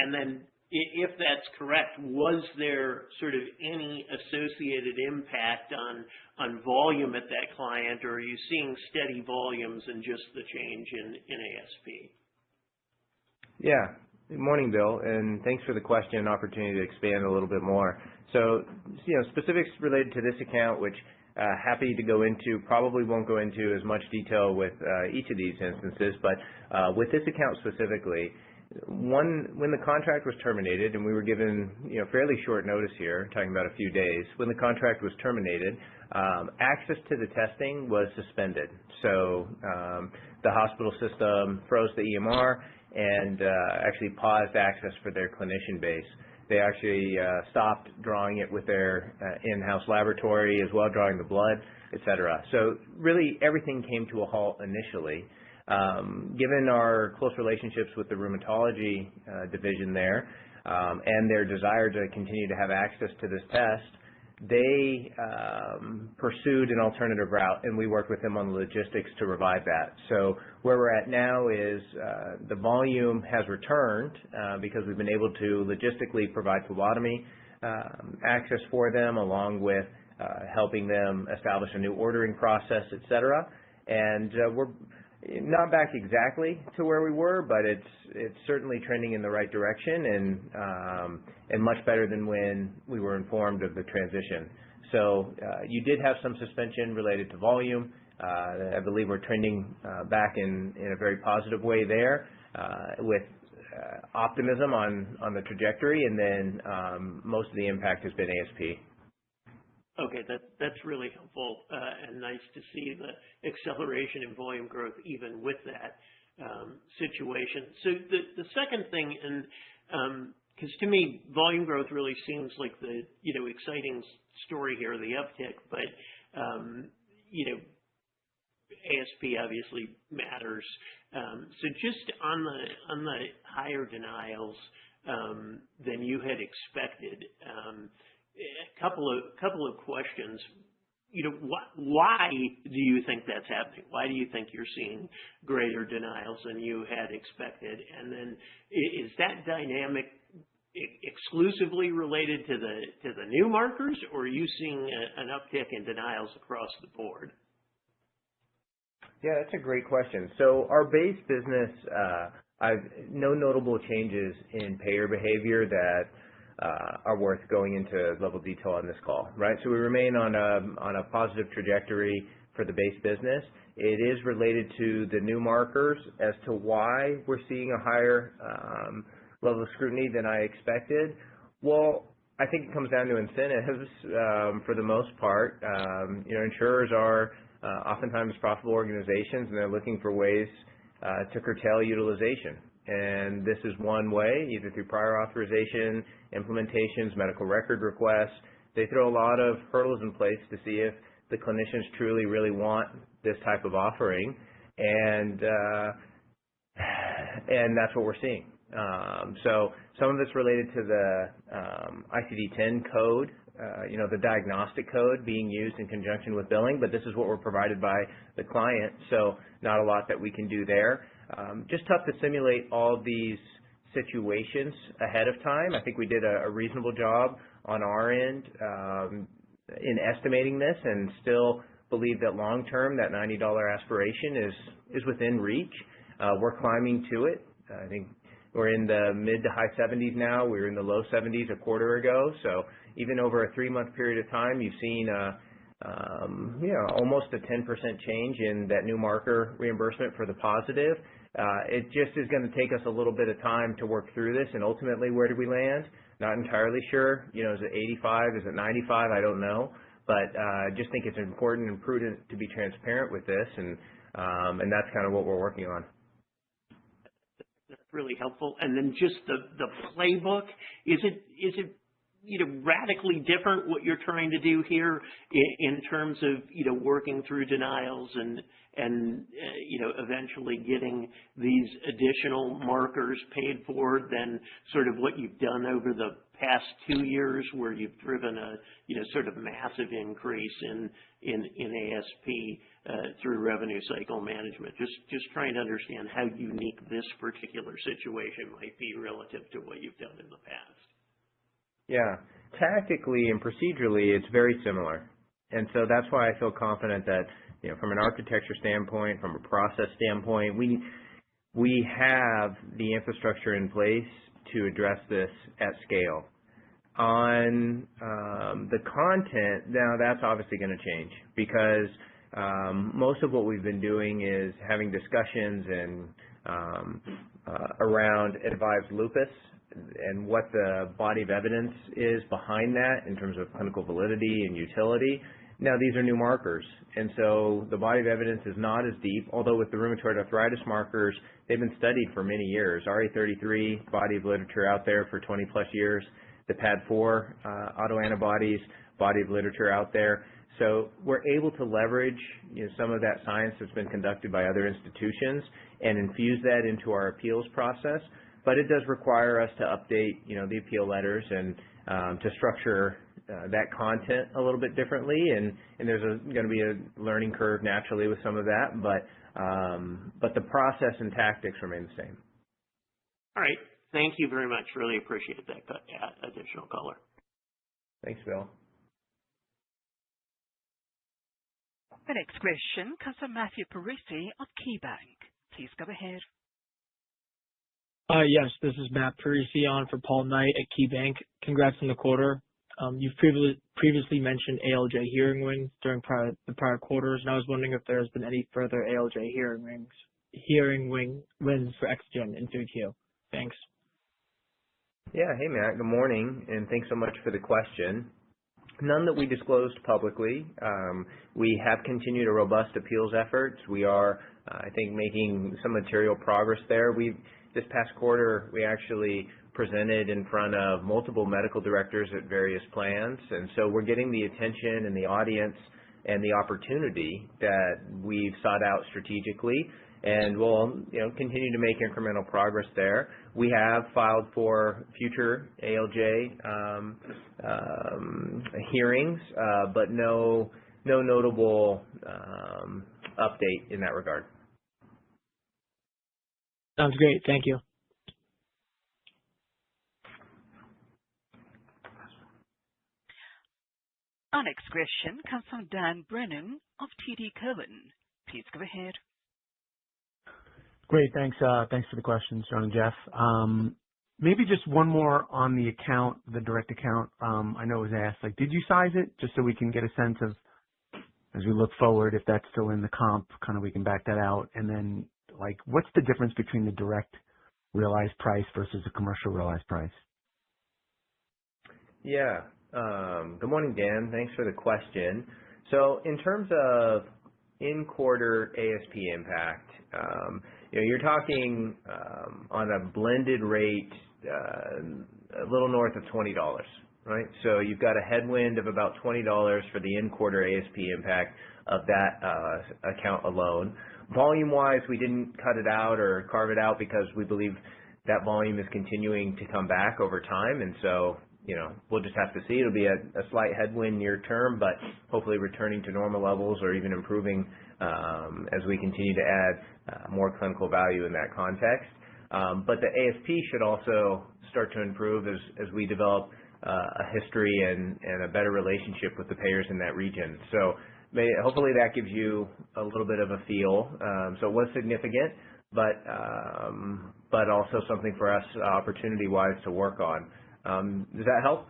and then if that's correct, was there sort of any associated impact on volume at that client, or are you seeing steady volumes and just the change in ASP? Yeah. Good morning, Bill, and thanks for the question and opportunity to expand a little bit more. So, specifics related to this account, which happy to go into, probably won't go into as much detail with each of these instances, but with this account specifically, when the contract was terminated, and we were given fairly short notice here, talking about a few days, when the contract was terminated, access to the testing was suspended. So the hospital system froze the EMR and actually paused access for their clinician base. They actually stopped drawing it with their in-house laboratory as well, drawing the blood, et cetera. So really everything came to a halt initially. Given our close relationships with the rheumatology division there and their desire to continue to have access to this test, they pursued an alternative route, and we worked with them on the logistics to revive that. So where we're at now is the volume has returned because we've been able to logistically provide phlebotomy access for them, along with helping them establish a new ordering process, et cetera. And we're not back exactly to where we were, but it's certainly trending in the right direction and much better than when we were informed of the transition. So you did have some suspension related to volume. I believe we're trending back in a very positive way there with optimism on the trajectory, and then most of the impact has been ASP. Okay, that's really helpful and nice to see the acceleration in volume growth even with that situation. So the second thing, and because to me volume growth really seems like the exciting story here, the uptick, but ASP obviously matters. So just on the higher denials than you had expected. A couple of questions. Why do you think that's happening? Why do you think you're seeing greater denials than you had expected? And then is that dynamic exclusively related to the new markers, or are you seeing an uptick in denials across the board? Yeah, that's a great question. So our base business, I've no notable changes in payer behavior that are worth going into level detail on this call, right? So we remain on a positive trajectory for the base business. It is related to the new markers as to why we're seeing a higher level of scrutiny than I expected. Well, I think it comes down to incentives for the most part. Insurers are oftentimes profitable organizations, and they're looking for ways to curtail utilization. And this is one way, either through prior authorization, implementations, medical record requests. They throw a lot of hurdles in place to see if the clinicians truly, really want this type of offering. And that's what we're seeing. So some of it's related to the ICD-10 code, the diagnostic code being used in conjunction with billing, but this is what we're provided by the client, so not a lot that we can do there. Just tough to simulate all these situations ahead of time. I think we did a reasonable job on our end in estimating this, and still believe that long term, that $90 aspiration is within reach. We're climbing to it. I think we're in the mid to high 70s now. We were in the low 70s a quarter ago. So even over a 3-month period of time, you've seen almost a 10% change in that new marker reimbursement for the positive. It just is going to take us a little bit of time to work through this, and ultimately, where do we land? Not entirely sure. Is it 85? Is it 95? I don't know. But I just think it's important and prudent to be transparent with this, and that's kind of what we're working on. That's really helpful. And then just the playbook, is it radically different what you're trying to do here in terms of working through denials and eventually getting these additional markers paid for than sort of what you've done over the past 2 years, where you've driven a sort of massive increase in ASP through revenue cycle management? Just trying to understand how unique this particular situation might be relative to what you've done in the past. Yeah, tactically and procedurally, it's very similar. And so that's why I feel confident that, from an architecture standpoint, from a process standpoint, we have the infrastructure in place to address this at scale. On the content, now that's obviously going to change, because most of what we've been doing is having discussions around advised lupus and what the body of evidence is behind that in terms of clinical validity and utility. Now, these are new markers, and so the body of evidence is not as deep, although with the rheumatoid arthritis markers, they've been studied for many years. RA33, body of literature out there for 20 plus years. The PAD4 autoantibodies, body of literature out there. So we're able to leverage some of that science that's been conducted by other institutions and infuse that into our appeals process. But it does require us to update, the appeal letters and to structure that content a little bit differently. And there's going to be a learning curve naturally with some of that, but the process and tactics remain the same. All right. Thank you very much. Really appreciate that additional color. Thanks, Bill. The next question comes from Matthew Parisi of KeyBank. Please go ahead. Yes, this is Matt Parisi on for Paul Knight at KeyBank. Congrats on the quarter. You've previously mentioned ALJ hearing wins during the prior quarters, and I was wondering if there's been any further ALJ hearing wins for Exagen in 2Q. Thanks. Yeah, hey Matt, good morning, and thanks so much for the question. None that we disclosed publicly. We have continued a robust appeals efforts. We are, I think, making some material progress there. This past quarter, we actually presented in front of multiple medical directors at various plans, and so we're getting the attention and the audience and the opportunity that we've sought out strategically, and we'll continue to make incremental progress there. We have filed for future ALJ hearings, but no notable update in that regard. Sounds great. Thank you. Our next question comes from Dan Brennan of TD Cowen. Please go ahead. Great. Thanks. Thanks for the questions, John and Jeff. Maybe just one more on the account, the direct account. I know it was asked, did you size it just so we can get a sense of, as we look forward, if that's still in the comp, kind of we can back that out. And then, what's the difference between the direct realized price versus the commercial realized price? Yeah. Good morning, Dan. Thanks for the question. So in terms of in-quarter ASP impact, you're talking on a blended rate a little north of $20, right? So you've got a headwind of about $20 for the in-quarter ASP impact of that account alone. Volume-wise, we didn't cut it out or carve it out because we believe that volume is continuing to come back over time, and so we'll just have to see. It'll be a slight headwind near term, but hopefully returning to normal levels or even improving as we continue to add more clinical value in that context. But the ASP should also start to improve as we develop a history and a better relationship with the payers in that region. So hopefully that gives you a little bit of a feel. So it was significant, but also something for us opportunity-wise to work on. Does that help?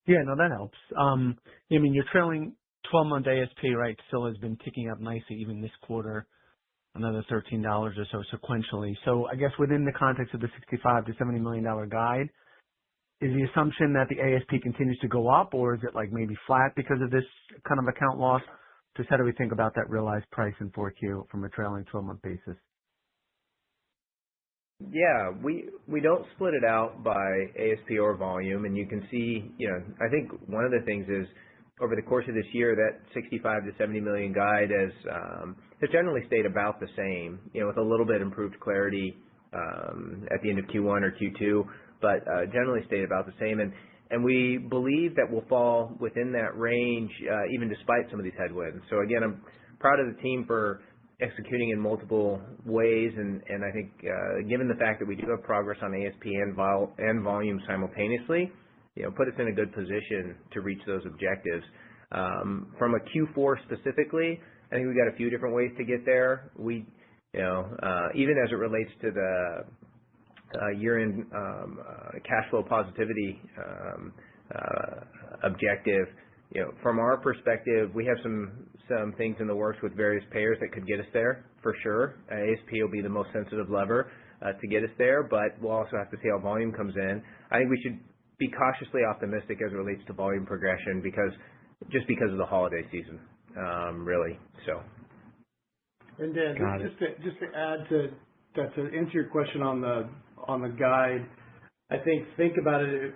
Yeah, no, that helps. I mean, your trailing 12-month ASP, right, still has been ticking up nicely even this quarter, another $13 or so sequentially. So I guess within the context of the $65 to $70 million guide, is the assumption that the ASP continues to go up, or is it like maybe flat because of this kind of account loss? Just how do we think about that realized price in 4Q from a trailing 12-month basis? Yeah, we don't split it out by ASP or volume, and you can see, I think one of the things is over the course of this year, that 65 to 70 million guide has generally stayed about the same, with a little bit improved clarity at the end of Q1 or Q2, but generally stayed about the same. And we believe that we'll fall within that range even despite some of these headwinds. So again, I'm proud of the team for executing in multiple ways, and I think given the fact that we do have progress on ASP and volume simultaneously, put us in a good position to reach those objectives. From a Q4 specifically, I think we got a few different ways to get there. We, even as it relates to the year-end cash flow positivity objective, from our perspective, we have some things in the works with various payers that could get us there for sure. ASP will be the most sensitive lever to get us there, but we'll also have to see how volume comes in. I think we should be cautiously optimistic as it relates to volume progression because of the holiday season, really. So. And Dan, just to add to that, to answer your question on the guide, I think about it.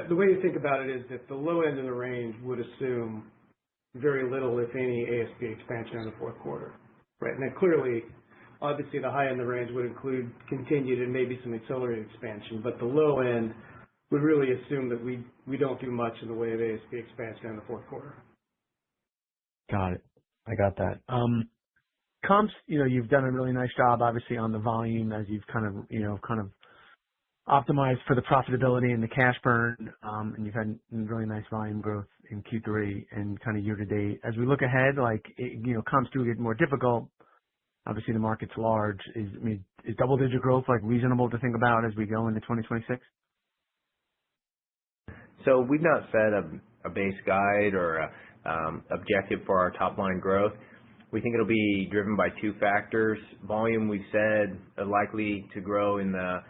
The way to think about it is that the low end of the range would assume very little, if any, ASP expansion in the fourth quarter, right? And then clearly, obviously, the high end of the range would include continued and maybe some accelerated expansion, but the low end would really assume that we don't do much in the way of ASP expansion in the fourth quarter. Got it. I got that. Comps, you've done a really nice job, obviously, on the volume as you've kind of optimized for the profitability and the cash burn, and you've had really nice volume growth in Q3 and kind of year to date. As we look ahead, comps do get more difficult. Obviously, the market's large. Is double-digit growth reasonable to think about as we go into 2026? So we've not set a base guide or objective for our top line growth. We think it'll be driven by two factors. Volume, we've said, are likely to grow in the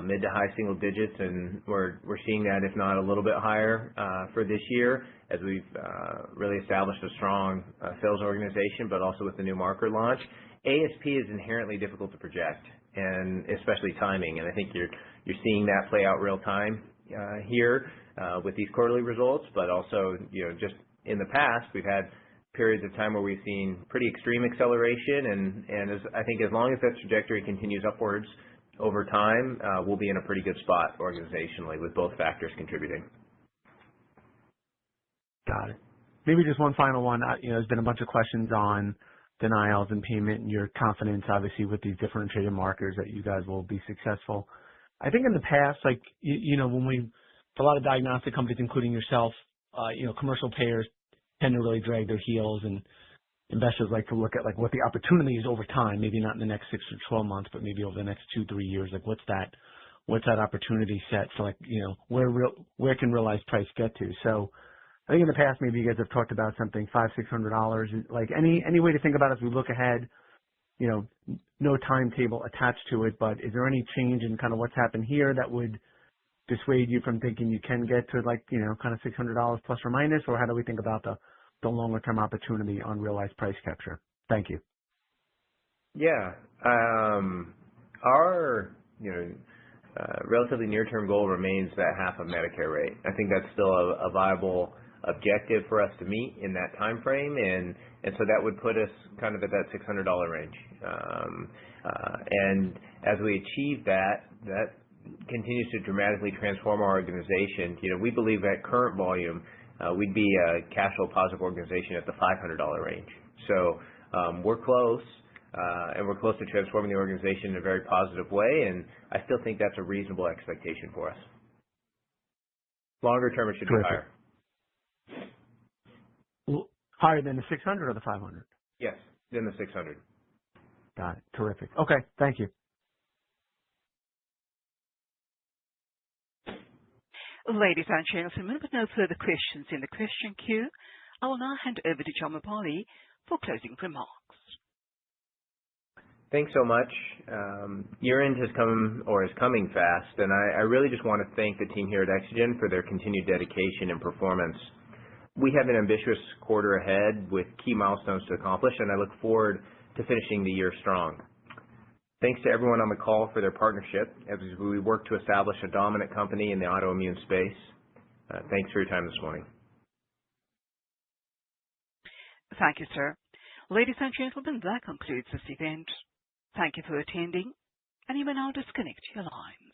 mid to high single digits, and we're seeing that, if not a little bit higher, for this year as we've really established a strong sales organization, but also with the new marker launch. ASP is inherently difficult to project, and especially timing, and I think you're seeing that play out real time here with these quarterly results, but also just in the past we've had periods of time where we've seen pretty extreme acceleration, and I think as long as that trajectory continues upwards over time, we'll be in a pretty good spot organizationally with both factors contributing. Got it. Maybe just one final one. There's been a bunch of questions on denials and payment and your confidence, obviously, with these differentiated markers that you guys will be successful. I think in the past, when a lot of diagnostic companies, including yourself, commercial payers tend to really drag their heels, and investors like to look at what the opportunity is over time, maybe not in the next 6 or 12 months, but maybe over the next 2-3 years. What's that opportunity set for where can realized price get to? So I think in the past maybe you guys have talked about something $500-$600. Any way to think about it as we look ahead? No timetable attached to it, but is there any change in kind of what's happened here that would dissuade you from thinking you can get to kind of $600 plus or minus, or how do we think about the longer term opportunity on realized price capture? Thank you. Yeah. Our relatively near term goal remains that half of Medicare rate. I think that's still a viable objective for us to meet in that time frame, and so that would put us kind of at that $600 range. And as we achieve that continues to dramatically transform our organization. We believe at current volume, we'd be a cash flow positive organization at the $500 range. So we're close, and we're close to transforming the organization in a very positive way, and I still think that's a reasonable expectation for us. Longer term, it should be higher. Higher than the 600 or the 500? Yes, then the 600. Got it. Terrific. Okay. Thank you. Ladies and gentlemen, with no further questions in the question queue, I will now hand over to John Mabali for closing remarks. Thanks so much. Year-end has come or is coming fast, and I really just want to thank the team here at Exagen for their continued dedication and performance. We have an ambitious quarter ahead with key milestones to accomplish, and I look forward to finishing the year strong. Thanks to everyone on the call for their partnership as we work to establish a dominant company in the autoimmune space. Thanks for your time this morning. Thank you, sir. Ladies and gentlemen, that concludes this event. Thank you for attending, and you may now disconnect your line.